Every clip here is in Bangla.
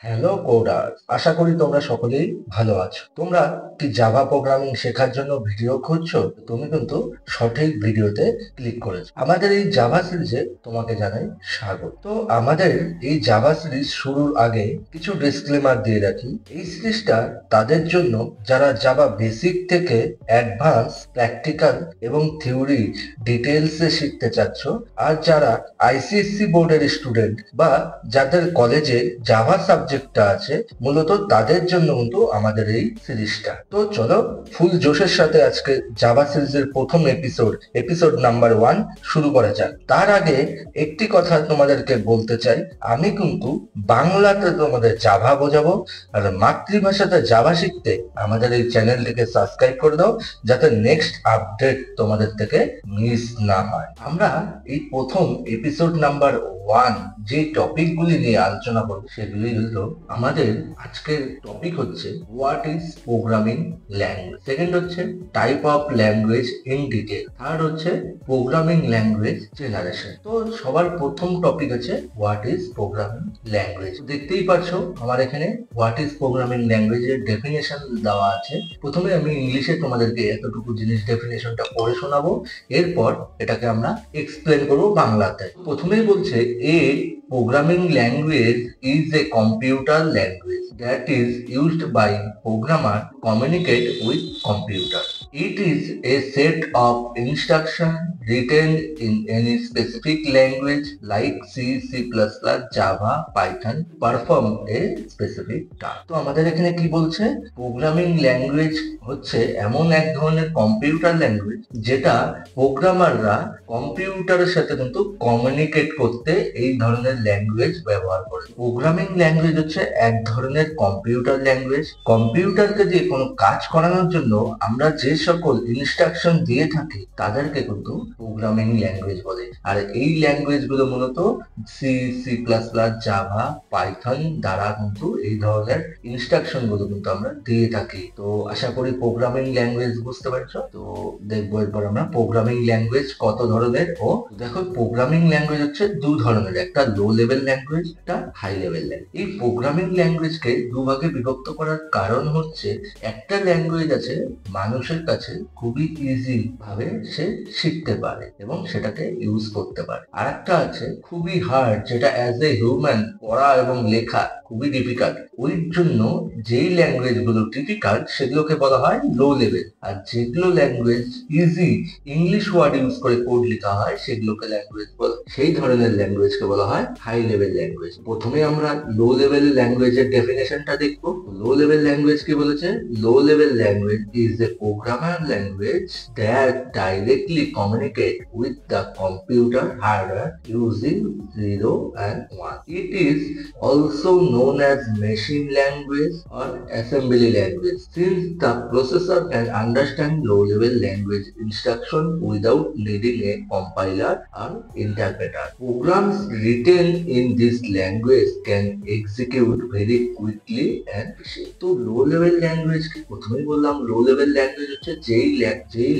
হ্যালো কোডার, আশা করি তোমরা সকলেই ভালো আছো। তোমরা কি জাভা প্রোগ্রামিং শেখার জন্য ভিডিও খুঁজছো? তুমি কিন্তু সঠিক ভিডিওতে ক্লিক করেছো। আমাদের এই জাভা সিরিজে তোমাকে জানাই স্বাগত। তো আমাদের এই জাভা সিরিজ শুরুর আগে কিছু ডিসক্লেমার দিয়ে রাখি। এই সিরিজটা তাদের জন্য যারা জাভা বেসিক থেকে অ্যাডভান্স, প্র্যাকটিক্যাল এবং থিওরি ডিটেলসে শিখতে চাচ্ছ, আর যারা আইসিএসসি বোর্ডের স্টুডেন্ট বা যাদের কলেজে জাভা সাবজেক্টটা আছে, মূলত তাদের জন্য কিন্তু আমাদের এই সিরিজটা। তো চলো ফুল জোশের সাথে আজকে জাভা সিরিজের প্রথম এপিসোড নাম্বার 1 শুরু করা যাক। তার আগে একটি কথা তোমাদেরকে বলতে চাই, আমি কিন্তু বাংলাতে তোমাদের জাভা বোঝাবো, আর মাতৃভাষাতে জাভা শিখতে আমাদের এই চ্যানেলটিকে সাবস্ক্রাইব করে দাও, যাতে নেক্সট আপডেট তোমাদের থেকে মিস না হয়। আমরা এই প্রথম এপিসোড নাম্বার 1 যে টপিকগুলি নিয়ে আলোচনা করব সেগুলি হলো, আমাদের আজকের টপিক হচ্ছে what is programming language, second হচ্ছে type of language in detail, third হচ্ছে প্রোগ্রামিং ল্যাঙ্গুয়েজ জেনারেশন। তো সবার প্রথম টপিক হচ্ছে হোয়াট ইজ প্রোগ্রামিং ল্যাঙ্গুয়েজ। দেখতেই পাচ্ছো আমার এখানে হোয়াট ইজ প্রোগ্রামিং ল্যাঙ্গুয়েজের ডেফিনেশন দেওয়া আছে। প্রথমে আমি ইংলিশে তোমাদেরকে এতটুকু জিনিস ডেফিনেশনটা পড়ে শোনাবো, এরপর এটাকে আমরা এক্সপ্লেন করবো বাংলাতে। প্রথমেই বলছে, এ programming language is a computer language that is used by programmer to communicate with computer. It is a set of instructions written in any specific language like C, C++, Java, Python perform a specific task. তো আমাদের এখানে কি বলছে, প্রোগ্রামিং ল্যাঙ্গুয়েজ হচ্ছে এমন এক ধরনের কম্পিউটার ল্যাঙ্গুয়েজ যেটা প্রোগ্রামাররা কম্পিউটারের সাথে কিন্তু কমিউনিকেট করতে এই ধরনের ল্যাঙ্গুয়েজ ব্যবহার করে। প্রোগ্রামিং ল্যাঙ্গুয়েজ হচ্ছে এক ধরনের কম্পিউটার ল্যাঙ্গুয়েজ। কম্পিউটারকে দিয়ে কোনো কাজ করানোর জন্য আমরা যে সকল ইনস্ট্রাকশন দিয়ে থাকি তাদেরকে কিন্তু প্রোগ্রামিং ল্যাঙ্গুয়েজ বলে। আর এই ল্যাঙ্গুয়েজ গুলো মূলত C, C plus plus, Java, Python দ্বারা কিন্তু এই ধরনের ইনস্ট্রাকশন গুলো কিন্তু আমরা দিয়ে থাকি। তো আশা করি প্রোগ্রামিং ল্যাঙ্গুয়েজ বুঝতে পারছো। তো দেখবো এরপর আমরা প্রোগ্রামিং ল্যাঙ্গুয়েজ কত ধরনের। ও দেখো, প্রোগ্রামিং ল্যাঙ্গুয়েজ হচ্ছে দু ধরনের, একটা লো লেভেল ল্যাঙ্গুয়েজ, একটা হাই লেভেল ল্যাঙ্গুয়েজ। এই প্রোগ্রামিং ল্যাঙ্গুয়েজকে দুভাগে বিভক্ত করার কারণ হচ্ছে, একটা ল্যাঙ্গুয়েজ আছে মানুষের কাছে খুবই ইজি ভাবে সে শিখতে পারে এবং সেটাকে ইউজ করতে পারে, আর একটা আছে খুবই হার্ড, যেটা অ্যাজ এ হিউম্যান পড়া এবং লেখা খুবই ডিফিকাল্ট। ওই জন্য যেই ল্যাঙ্গুয়েজ গুলো ডিফিকাল্ট সেগুলোকে বলা হয় লো লেভেল, আর যেগুলো language easy, English word use করে কোড লেখা হয়, সেগুলোকে ল্যাঙ্গুয়েজ বলে, সেই ধরনের ল্যাঙ্গুয়েজকে বলা হয় হাই লেভেল ল্যাঙ্গুয়েজ। প্রথমে আমরা লো লেভেল ল্যাঙ্গুয়েজের ডেফিনেশনটা দেখবো। লো লেভেল ল্যাঙ্গুয়েজ কি বলেছে, low level language is a programmer language that directly communicate with the computer hardware using 0 and 1. It is also known as machine language or assembly language, since the processor can understand low-level language instruction without needing a compiler or interpreter. Programs written in this language can execute very quickly and efficiently. তো লো লেভেল ল্যাঙ্গুয়েজ কি, প্রথমেই বললাম লো লেভেল ল্যাঙ্গুয়েজ হচ্ছে যেই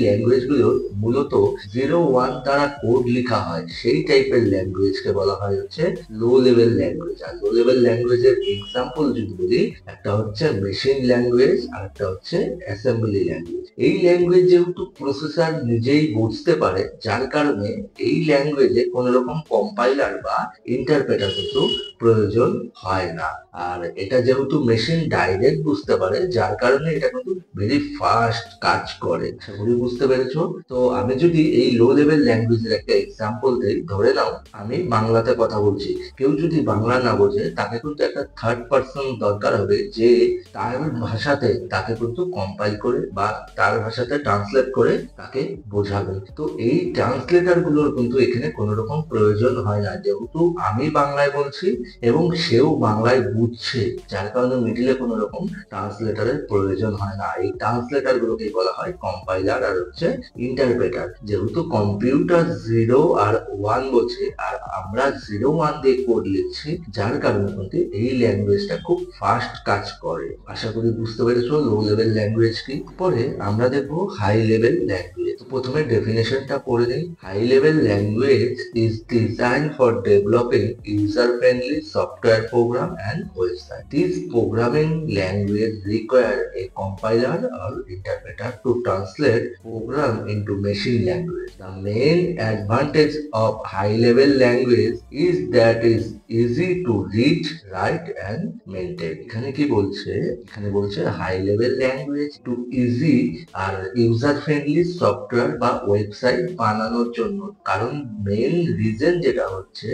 ল্যাঙ্গুয়েজ গুলো মূলত 0-1 দ্বারা কোড লেখা হয়, সেই টাইপের ল্যাঙ্গুয়েজকে বলা হয় হচ্ছে লো লেভেল ল্যাঙ্গুয়েজ। আর লো লেভেল ল্যাঙ্গুয়েজের এক্সাম্পল যদি বলি, একটা হচ্ছে মেশিন ল্যাঙ্গুয়েজ আর একটা হচ্ছে অ্যাসেম্বলি ল্যাঙ্গুয়েজ। এই ল্যাঙ্গুয়েজ যেহেতু প্রসেসর নিজেই বুঝতে পারে, যার কারণে এই ল্যাঙ্গুয়েজে কোন রকম কম্পাইলার বা ইন্টারপ্রেটার কিন্তু প্রয়োজন হয় না। আর এটা যেহেতু মেশিন ডাইরেক্ট বুঝতে পারে, যার কারণে এটা কিন্তু ভেরি ফাস্ট কাজ করে। সেগুলি বুঝতে পেরেছো? তো আমি যদি এই লো লেভেল ল্যাঙ্গুয়েজের একটা এক্সাম্পল দিই, ধরে নাও আমি বাংলাতে কথা বলছি, কেউ যদি বাংলা না বোঝে তাকে কিন্তু একটা থার্ড পার্সন দরকার হবে, যে তার ভাষাতে তাকে কিন্তু কম্পাইল করে বা তার ভাষাতে ট্রান্সলেট করে তাকে বোঝাবে। তো এই ট্রান্সলেটার গুলোর কিন্তু এখানে কোনো রকম প্রয়োজন হয় না, যেহেতু আমি বাংলায় বলছি এবং সেও বাংলায় বুঝছে, যার কারণে মিডিলে কোনো রকম ট্রান্সলেটারের প্রয়োজন হয় না। এই ট্রান্সলেটার গুলোকে বলা হয় কম্পাইলার আর হচ্ছে ইন্টারপ্রেটার। যেহেতু কম্পিউটার 0 আর 1 বোঝে আর আমরা 0-1 দিয়ে কোড লিখছি, যার কারণে কিন্তু এই ল্যাঙ্গুয়েজটা খুব ফাস্ট কাজ করে। আশা করি বুঝতে পেরেছো লো লেভেল ল্যাঙ্গুয়েজ কি। পরে আমরা দেখবো হাই লেভেল ল্যাঙ্গুয়েজ। প্রথমে ডেফিনেশনটা পড়ে নিই। High level language is design for developing user friendly software program and website. This programming language require a compiler or interpreter to translate program into machine language. The main advantage of high-level language is that is easy to read, write and maintain. এখানে কি বলছে? এখানে বলছে high level language too easy আর ইউজার ফ্রেন্ডলি সফটওয়্যার বা ওয়েবসাইট বানানোর জন্য। কারণ মেইন রিজন যেটা হচ্ছে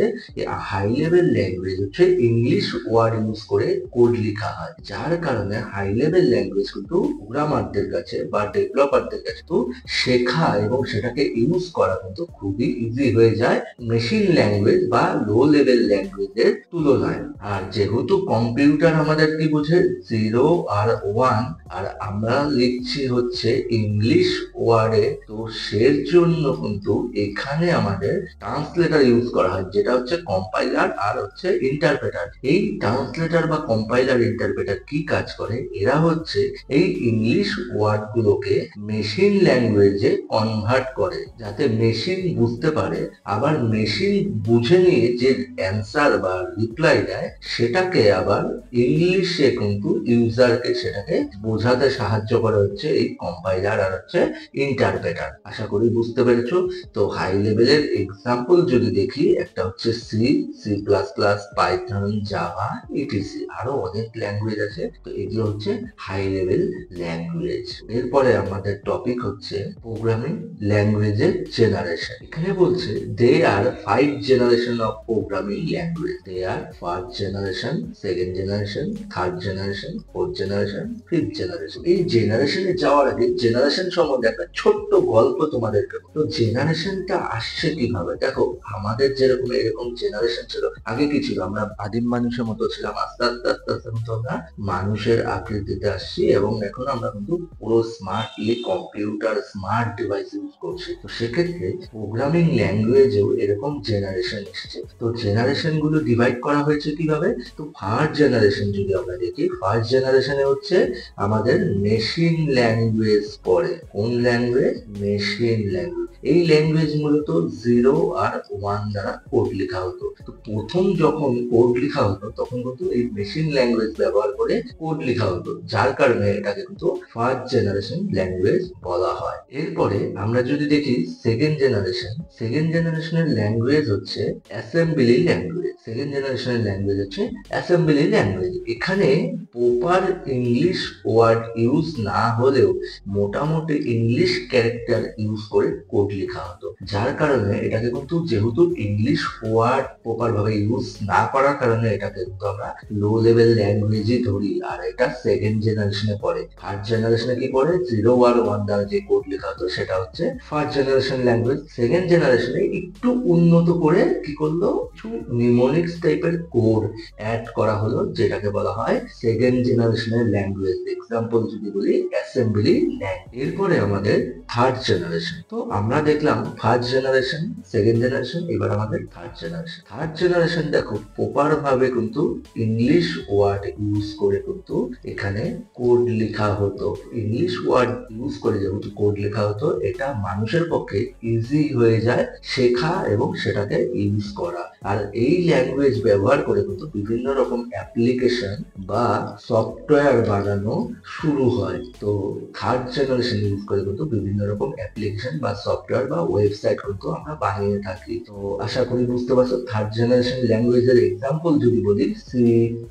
হাই লেভেল ল্যাঙ্গুয়েজ হচ্ছে ইংলিশ ওয়ার্ড ইউজ করে কোড লেখা হয়, যার কারণে হাই লেভেল ল্যাঙ্গুয়েজ কিন্তু প্রোগ্রামারদের কাছে বা ডেভেলপারদের কাছে তো শেখা এবং সেটাকে ইউজ করা কিন্তু খুবই ইজি হয়ে যায় মেশিন ল্যাঙ্গুয়েজ বা লো লেভেল ল্যাঙ্গুয়েজের তুলনায়। আর যেহেতু কম্পিউটার আমাদের কি বোঝে 0 আর 1, আর আমরা লিখছি হচ্ছে ইংলিশ ওয়ার্ডে, তো সের জন্য কিন্তু এখানে আমাদের ট্রান্সলেটর ইউজ করা হয়, যেটা হচ্ছে কম্পাইলার আর হচ্ছে ইন্টারপ্রেটার। এই ট্রান্সলেটর বা কম্পাইলার ইন্টারপ্রেটার কি কাজ করে? এরা হচ্ছে এই ইংলিশ ওয়ার্ড গুলোকে মেশিন ল্যাঙ্গুয়েজে কনভার্ট করে, যাতে মেশিন বুঝতে পারে, আবার মেশিন বুঝে নিয়ে যে অ্যান্সার বা রিপ্লাই দেয় সেটাকে আবার ইংলিশে কিন্তু ইউজারকে সেটাকে বোঝাতে সাহায্য করে হচ্ছে এই কম্পাইলার আর হচ্ছে ইন্টারপ্রেটার। আশা করি বুঝতে পেরেছো। তো হাই লেভেলের এক্সাম্পল যদি দেখি, একটা হচ্ছে C, C plus plus, Python, Java, etc, আরো অনেক ল্যাঙ্গুয়েজ আছে। তো এগুলো হচ্ছে হাই লেভেল ল্যাঙ্গুয়েজ। এরপরে আমাদের টপিক হচ্ছে প্রোগ্রামিং ল্যাঙ্গুয়েজের জেনারেশন। এখানে বলছে they are 5 generation of programming language. They are first generation, second generation, third generation, fourth generation, fifth generation. এই জেনারেশনে যাওয়ার আগে জেনারেশন সম্বন্ধে একটা ছোট্ট গল্প তোমাদেরকে। তো জেনারেশনটা আসছে কিভাবে? দেখো, আমাদের যেরকম এরকম জেনারেশন ছিল, আগে কি ছিল? আমরা আদিম মানুষের মতো ছিলাম, আস্তে আস্তে আস্তে আস্তে কিন্তু আমরা মানুষের আকৃতিতে আসছি এবং এখন আমরা কিন্তু পুরো smartly computer, smart device use করছি। তো সেক্ষেত্রে প্রোগ্রামিং ল্যাঙ্গুয়েজেও এরকম জেনারেশন এসেছে। তো জেনারেশন গুলো ডিভাইড করা হয়েছে কিভাবে? তো ফার্স্ট জেনারেশন যদি আমরা দেখি, ফার্স্ট জেনারেশনে হচ্ছে আমাদের মেশিন ল্যাঙ্গুয়েজ পড়ে। কোন ল্যাঙ্গুয়েজ? Machine language. এই ল্যাঙ্গুয়েজ মূলত 0 আর 1 দ্বারা কোড লেখা হতো। তো প্রথম যখন কোড লেখা হতো তখন কিন্তু এই মেশিন ল্যাঙ্গুয়েজ ব্যবহার করে কোড লেখা হতো, যার কারণে এটাকে কিন্তু ফার্স্ট জেনারেশন ল্যাঙ্গুয়েজ বলা হয়। এরপরে আমরা যদি দেখি সেকেন্ড জেনারেশন, সেকেন্ড জেনারেশনের ল্যাঙ্গুয়েজ হচ্ছে অ্যাসেম্বলি ল্যাঙ্গুয়েজ। সেকেন্ড জেনারেশনের ল্যাঙ্গুয়েজ হচ্ছে অ্যাসেম্বলি ল্যাঙ্গুয়েজ। এখানে প্রপার ইংলিশ ওয়ার্ড ইউজ না হলেও মোটামুটি ইংলিশ ক্যারেক্টার ইউজ করে কোড লেখা হতো, যার কারণে এটাকে কিন্তু যেহেতু ইংলিশ ওয়ার্ড প্রপার ভাবে ইউজ না করার কারণে এটাকে কিন্তু আমরা লো লেভেল ল্যাঙ্গুয়েজই ধরি। আর এটা সেকেন্ড জেনারেশনে পড়ে। ফার্স্ট জেনারেশনে কি পড়ে? 0 আর 1 দ্বারা যে কোড লেখা হতো সেটা হচ্ছে ফার্স্ট জেনারেশন ল্যাঙ্গুয়েজ। সেকেন্ড জেনারেশনে একটু উন্নত করে কি করলো? কিছু নিউমোনিক্স টাইপের কোড অ্যাড করা হলো, যেটাকে বলা হয় সেকেন্ড জেনারেশনের ল্যাঙ্গুয়েজ। এক্সাম্পল যদি বলি, অ্যাসেম্বলি ল্যাঙ্গুয়েজ। এরপরে আমাদের থার্ড জেনারেশন। তো আমরা দেখলাম ফার্স্ট জেনারেশন, সেকেন্ড জেনারেশন, এবার আমাদের থার্ড জেনারেশন। থার্ড জেনারেশন দেখো প্রপার ভাবে কিন্তু ইংলিশ ওয়ার্ড ইউজ করে কিন্তু এখানে কোড লেখা হতো। ইংলিশ ওয়ার্ড ইউজ করে যেহেতু কোড লেখা হতো, এটা মানুষের পক্ষে ইজি হয়ে যায় শেখা এবং সেটাকে ইউজ করা। আর এই ল্যাঙ্গুয়েজ ব্যবহার করে কিন্তু বিভিন্ন রকম অ্যাপ্লিকেশন বা সফটওয়্যার বানানো শুরু হয়। তো থার্ড জেনারেশন ইউজ করে কিন্তু বিভিন্ন রকম অ্যাপ্লিকেশন বা সফটওয়্যার বা ওয়েবসাইট কিন্তু আমরা বানিয়ে থাকি। তো আশা করি বুঝতে পারছো। থার্ড জেনারেশন ল্যাঙ্গুয়েজের এক্সাম্পল যদি বলি, C,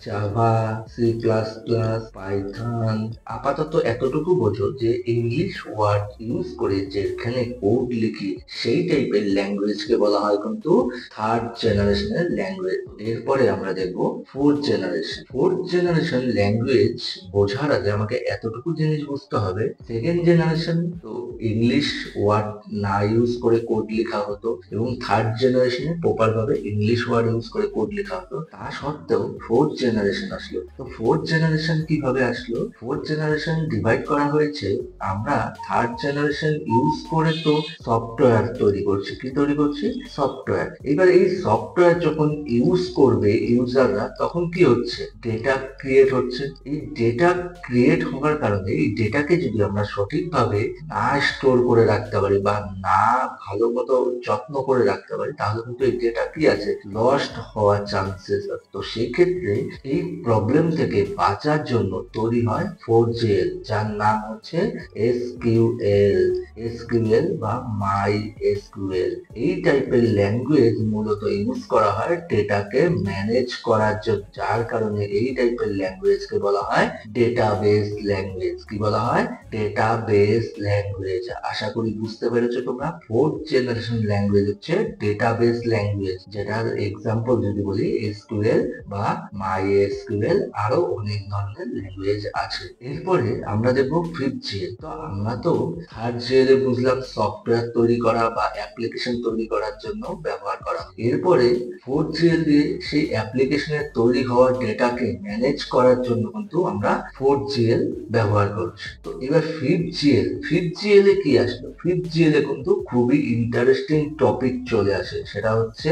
Java, C plus plus, Python. আপাতত এতটুকু বোঝো যে ইংলিশ ওয়ার্ড ইউজ করে যেখানে কোড লিখি সেই টাইপের ল্যাঙ্গুয়েজকে বলা হয় কিন্তু থার্ড জেনারেশনের ল্যাঙ্গুয়েজ। এরপরে আমরা দেখবো fourth generation. Fourth generation language বোঝার আগে আমাকে এতটুকু জিনিস বুঝতে হবে, সেকেন্ড জেনারেশন তো ইংলিশ ওয়ার্ড না ইউজ করে কোড লেখা হতো এবং থার্ড জেনারেশনে প্রপার ভাবে ইংলিশ ওয়ার্ড ইউজ করে কোড লেখা হতো। তা সত্ত্বেও ফোর্থ জেনারেশন আসলো। তো ফোর্থ জেনারেশন কিভাবে আসলো? ফোর্থ জেনারেশন ডিভাইড করা হয়েছে। আমরা থার্ড জেনারেশন ইউজ করে তো সফটওয়্যার তৈরি করছি। কি তৈরি করছি? সফটওয়্যার। এবার এই সফটওয়্যার যখন ইউজ করবে ইউজাররা, তখন কি হচ্ছে? ডেটা ক্রিয়েট হচ্ছে। এই ডেটা ক্রিয়েট হওয়ার কারণে এই ডেটাকে যদি আমরা সঠিকভাবে না স্টোর করে রাখতে পারি বা না ভালো মতো যত্ন করে রাখতে পারি, তাহলে কিন্তু এই ডেটা কি আছে, লস্ট হওয়ার চান্সেস আছে। তো সেই ক্ষেত্রে এই প্রবলেম থেকে বাঁচার জন্য তৈরি হয় 4GL, যার নাম হচ্ছে এসকিউএল। এসকিউএল বা মাই এসকিউএল, এই টাইপের ল্যাঙ্গুয়েজ মূলত ইউজ করা হয় ডেটাকে ম্যানেজ করার জন্য, যার কারণে এই টাইপের ল্যাঙ্গুয়েজকে বলা হয় ডেটাবেস ল্যাঙ্গুয়েজ। কি বলা হয়? Database language. আশা করি বুঝতে পেরেছো তোমরা। ফোর্থ জেনারেশন ল্যাঙ্গুয়েজ হচ্ছে ডেটাবেস ল্যাঙ্গুয়েজ, যেটার এক্সাম্পল যদি বলি এসকিউএল বা মাই এসকিউএল, আরো অনেক ধরনের ল্যাঙ্গুয়েজ আছে। এরপরে আমরা দেখবো ফিফথ জিএল। তো আমরা তো থার্ড জিএল এ বুঝলাম সফটওয়্যার তৈরি করা বা অ্যাপ্লিকেশন তৈরি করার জন্য ব্যবহার করা। এরপরে ফোর্থ জিএল দিয়ে সেই অ্যাপ্লিকেশনের তৈরি হওয়া ডেটাকে ম্যানেজ করার জন্য কিন্তু আমরা ফোর্থ জিএল ব্যবহার করছি। তো এবার ফিফথ জিএল। ফিফথ জিএল এ কি আসলো? ফিফথ জিএল এ কিন্তু খুবই ইন্টারেস্টিং টপিক চলে আসে, সেটা হচ্ছে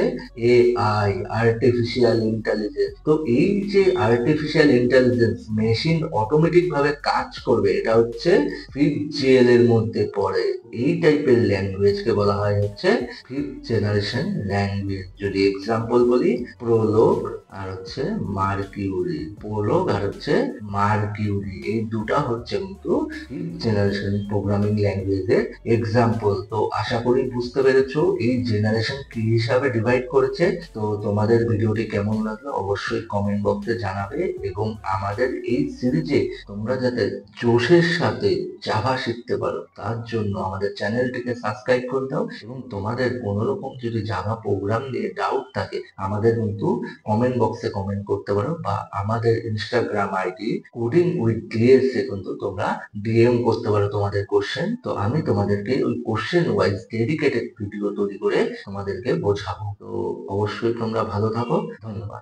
এআই, আর্টিফিশিয়াল ইন্টেলিজেন্স। তো এই যে আর্টিফিশিয়াল ইন্টেলিজেন্স, মেশিন অটোমেটিক ভাবে কাজ করবে, এটা হচ্ছে ফিফথ জিএল এর মধ্যে পড়ে। এই টাইপের ল্যাঙ্গুয়েজ কে বলা হয় হচ্ছে ফিফথ জেনারেশন ল্যাঙ্গুয়েজ। যদি এক্সাম্পল বলি, প্রোলগ আর হচ্ছে মার্কিউরি। প্রোলগ আর হচ্ছে মার্কিউরি, এই দুটা হচ্ছে কিন্তু ফিফথ জেনারেশন প্রোগ্রামিং ল্যাঙ্গুয়েজের এক্সাম্পল। তো আশা করি বুঝতে পেরেছো এই জেনারেশন কি হিসাবে ডিভাইড করেছে। তো তোমাদের ভিডিওটি কেমন লাগলো অবশ্যই কমেন্ট বক্সে জানাবে, এবং আমাদের এই সিরিজে তোমরা যাতে জোশের সাথে জাভা শিখতে পারো তার জন্য আমাদের চ্যানেলটিকে সাবস্ক্রাইব করে দাও, এবং তোমাদের কোনো রকম যদি জাভা প্রোগ্রাম নিয়ে ডাউট থাকে আমাদের কিন্তু কমেন্ট বক্সে কমেন্ট করতে পারো, বা আমাদের Instagram ID coding with DS এ কিন্তু তোমরা ডিএম করতে পারো তোমাদের কোশ্চেন। তো আমি তোমাদেরকে ওই কোশ্চেন ওয়াইজ ডেডিকেটেড ভিডিও তৈরি করে তোমাদেরকে বোঝাবো। তো অবশ্যই তোমরা ভালো থাকো। ধন্যবাদ।